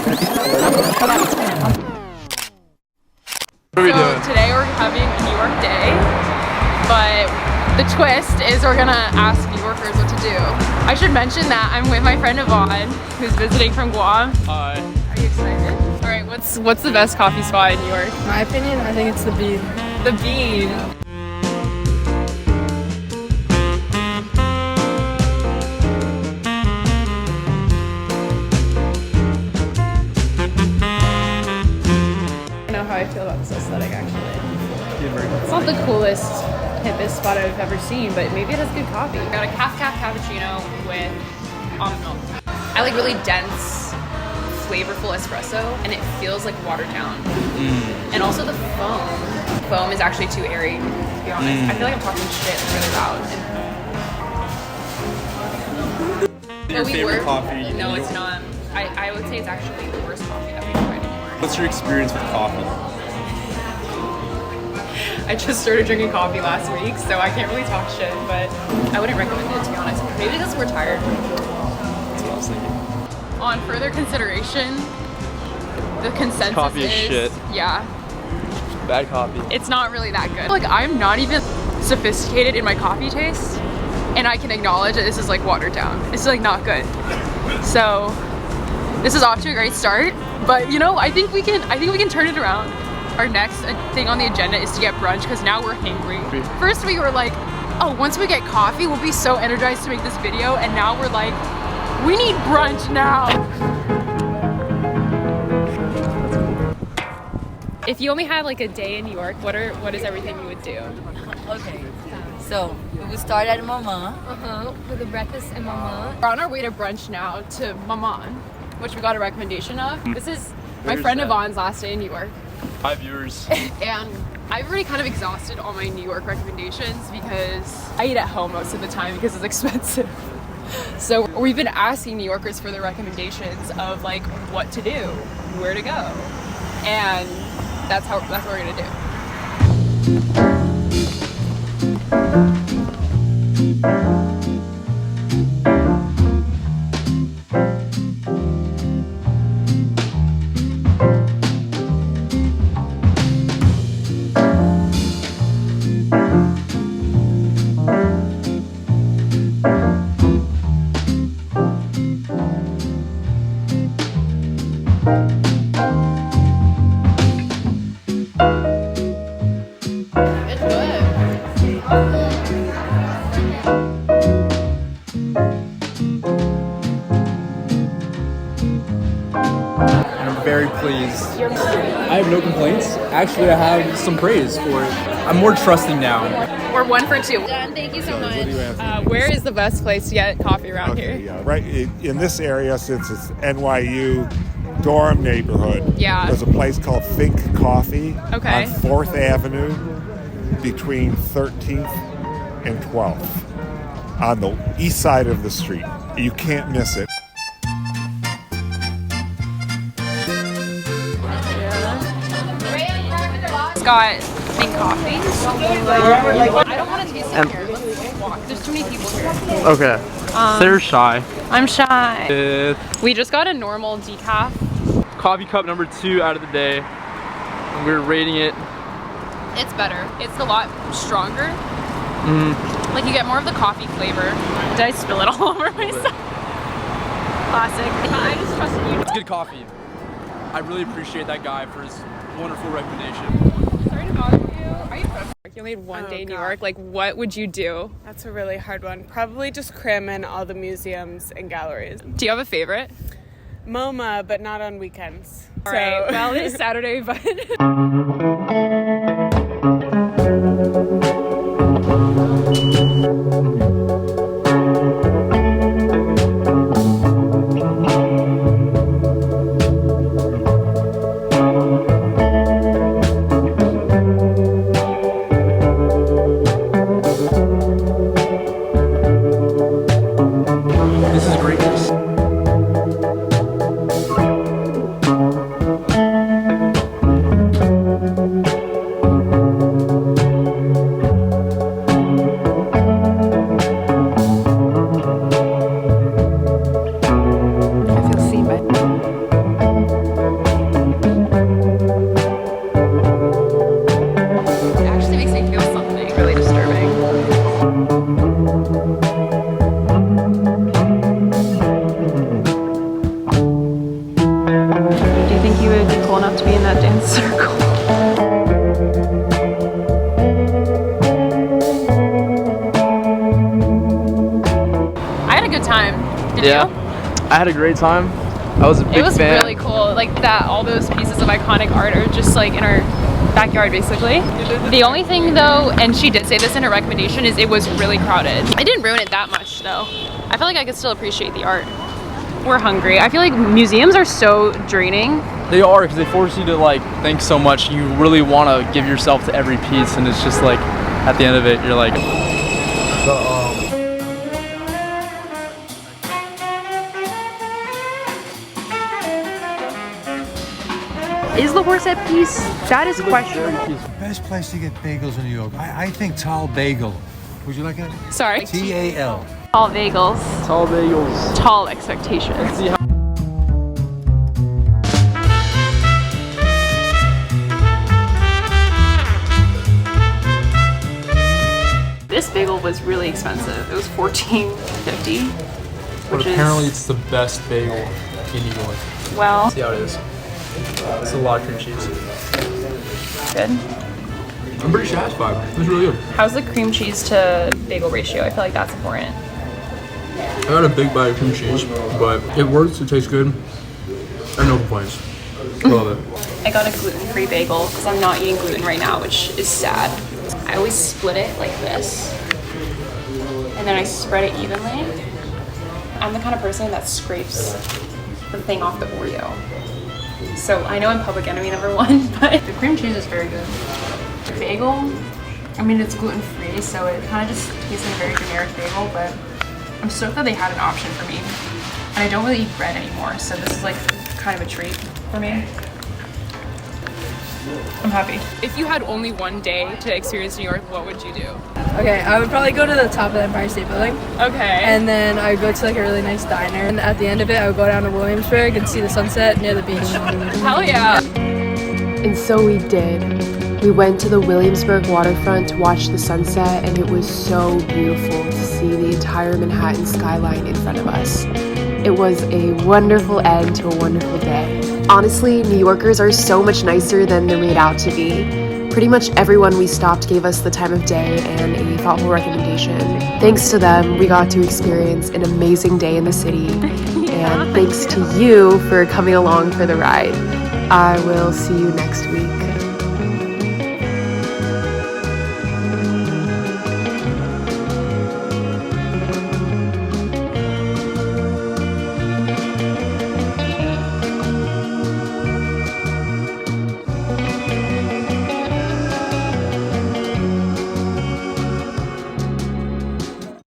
What are we doing? Today we're having a New York day, but the twist is we're gonna ask New Yorkers what to do. I should mention that I'm with my friend Yvonne, who's visiting from Guam. Hi. Are you excited? All right, what's the best coffee spot in New York? In my opinion, I think it's the Bean. The Bean. I know how I feel about this aesthetic actually. It's not the coolest, hippest spot I've ever seen, but maybe it has good coffee. I got a calf cappuccino with almond milk. I like really dense, flavorful espresso, and it feels like watered down. And also the foam. Foam is actually too airy, to be honest. I feel like I'm talking shit really loud. Your favorite coffee? No, it's not. I would say it's actually the worst coffee that we can find anymore. What's your experience with coffee? I just started drinking coffee last week, so I can't really talk shit, but I wouldn't recommend it, to be honest. Maybe because we're tired. That's what I was thinking. On further consideration, the consensus Coffee is shit. Yeah, Bad coffee. it's not really that good. Like, I'm not even sophisticated in my coffee taste, and I can acknowledge that this is like watered down. This is like not good. So this is off to a great start, but you know, I think we can turn it around. Our next thing on the agenda is to get brunch because now we're hangry. First we were like, oh, once we get coffee, we'll be so energized to make this video, and now we're like, we need brunch now. If you only had like a day in New York, what is everything you would do? Okay, so we would start at Mama. With a breakfast and Mama. We're on our way to brunch now to Maman, which we got a recommendation of. This is my Where's friend that? Yvonne's last day in New York. Hi viewers. And I've already kind of exhausted all my New York recommendations because I eat at home most of the time because it's expensive. So we've been asking New Yorkers for their recommendations of like what to do, where to go. And that's what we're gonna do. I'm very pleased. I have no complaints. Actually, I have some praise for it. I'm more trusting now. We're 1 for 2. Done. Thank you so much. Where is the best place to get coffee around here? Yeah, right in this area, since it's NYU dorm neighborhood. Yeah. There's a place called Think Coffee Okay. on 4th Avenue between 13th and 12th on the east side of the street. You can't miss it. It's got Think Coffee. I don't want to taste it here. Let's walk. There's too many people here. Okay. They're shy. I'm shy. We just got a normal decaf. Coffee cup number 2 out of the day. We're rating it. It's better. It's a lot stronger. Like you get more of the coffee flavor. Did I spill it all over myself? Classic. I just trusted you. It's good coffee. I really appreciate that guy for his wonderful recommendation. Sorry to bother you. Are you from New York? You only had one day in New York. Like, what would you do? That's a really hard one. Probably just cram in all the museums and galleries. Do you have a favorite? MoMA, but not on weekends. All right. Well, it is Saturday, but. This is greatness. I had a great time. I was a big fan. It was really cool. Like that, all those pieces of iconic art are just like in our backyard, basically. The only thing though, and she did say this in her recommendation, is it was really crowded. It didn't ruin it that much though. I feel like I could still appreciate the art. We're hungry. I feel like museums are so draining. They are, because they force you to like think so much. You really want to give yourself to every piece, and it's just like at the end of it, you're like. Is the horse at peace? That is questionable. Best place to get bagels in New York. I think Tall Bagel. Would you like it? Sorry. T-A-L. Tall bagels. Tall bagels. Tall expectations. This bagel was really expensive. It was $14.50. But apparently it's the best bagel in New York. Well, See how it is. It's a lot of cream cheese. good. I'm pretty satisfied. It's really good. How's the cream cheese to bagel ratio? I feel like that's important. I got a big bite of cream cheese, but it works. It tastes good. And no complaints. Love it. I got a gluten-free bagel because I'm not eating gluten right now, which is sad. I always split it like this, and then I spread it evenly. I'm the kind of person that scrapes the thing off the Oreo. So I know I'm public enemy number one, but the cream cheese is very good. The bagel, I mean, it's gluten-free, so it kind of just tastes like a very generic bagel, but I'm stoked that they had an option for me. And I don't really eat bread anymore, so this is like kind of a treat for me. I'm happy. If you had only one day to experience New York, what would you do? Okay, I would probably go to the top of the Empire State Building. Okay. And then I would go to like a really nice diner. And at the end of it, I would go down to Williamsburg and see the sunset near the beach. Hell yeah. And so we did. We went to the Williamsburg waterfront to watch the sunset, and it was so beautiful to see the entire Manhattan skyline in front of us. It was a wonderful end to a wonderful day. Honestly, New Yorkers are so much nicer than they're made out to be. Pretty much everyone we stopped gave us the time of day and a thoughtful recommendation. Thanks to them, we got to experience an amazing day in the city. And thanks to you for coming along for the ride. I will see you next week.